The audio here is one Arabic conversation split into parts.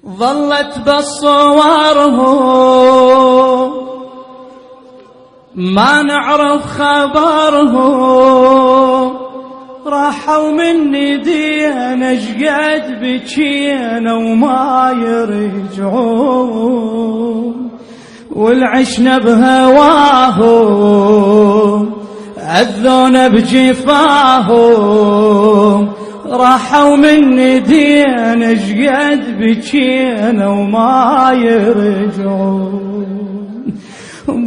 ظلت بالصوارهم ما نعرف خبرهم، راحوا مني دينا شقد بكينا وما يرجعون، والعشنا بهواهم أذونا بجفاهم، راحوا مني دينا شقد بكينا وما يرجعون.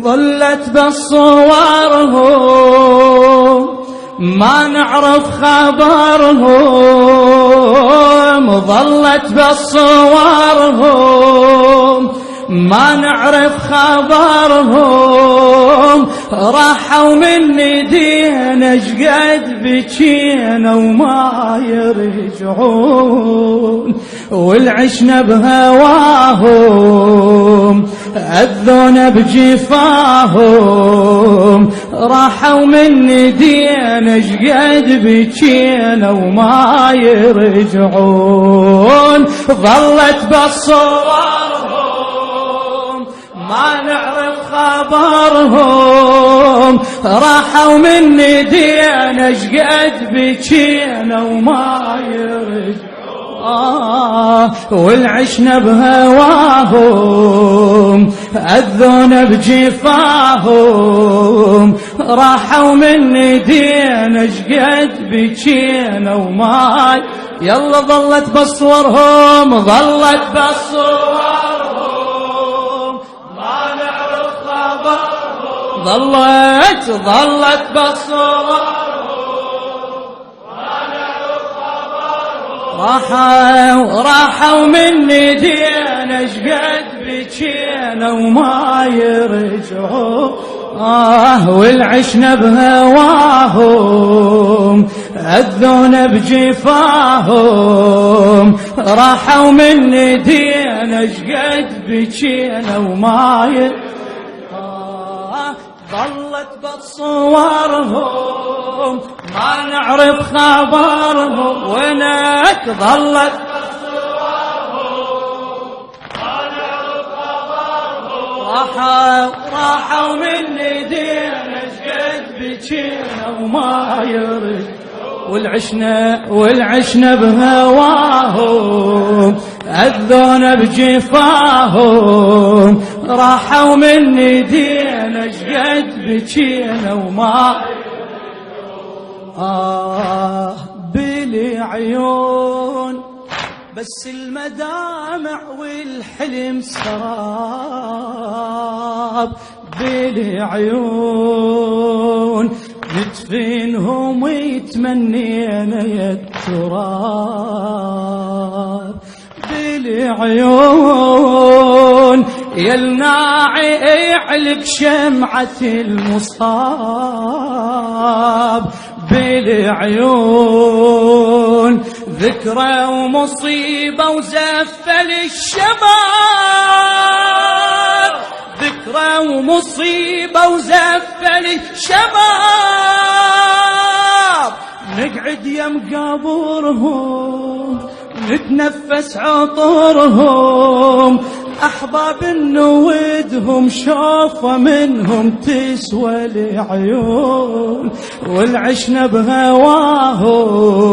ظلت بالصوارهم ما نعرف خبرهم، ظلت بالصوارهم ما نعرف خبرهم، راحوا مني دينا شقد بكينا وما يرجعون، والعشنا بهواهم أذونا بجفاهم، راحوا مني دينا شقد بكينا وما يرجعون. ظلت بالصوارهم ما نعرف خبرهم، راحوا مني دينا شقد بكينا وما يرجعون، والعشنا بهواهم أذونا بجفاهم، راحوا مني دينا شقد بكينا وما يلا. ظلت بصورهم ظلت بصورهم ما نعرف خبرهم، ظلت بصورهم راحوا مني دينا شقد بكينا وما يرجعون، والعشنا بهواهم أذونا بجفاهم، راحوا مني دينا شقد بكينا وما يرجعون. ظلت بصورهم ما نعرف خبرهم، وينك ظلت بصورهم ما نعرف خبرهم، راحوا مني دينا شقد بكينا وما يرجعون، والعشنا بهواهم أذونا بجفاهم، راحوا مني دينا شقد بكينا وما بلي عيون بس المدامع والحلم سراب، بلي عيون ندفنهم ويتمنينا يا التراب، بلي عيون يا الناعي علق شمعة المصاب، بلي عيون ذكرى ومصيبة وزفل الشباب، ذكرى ومصيبة وزفل الشباب، نقعد يم قبورهم نتنفس عطرهم، أحباب نودهم شوفة منهم تسوى العيون، والعشنا بهواهم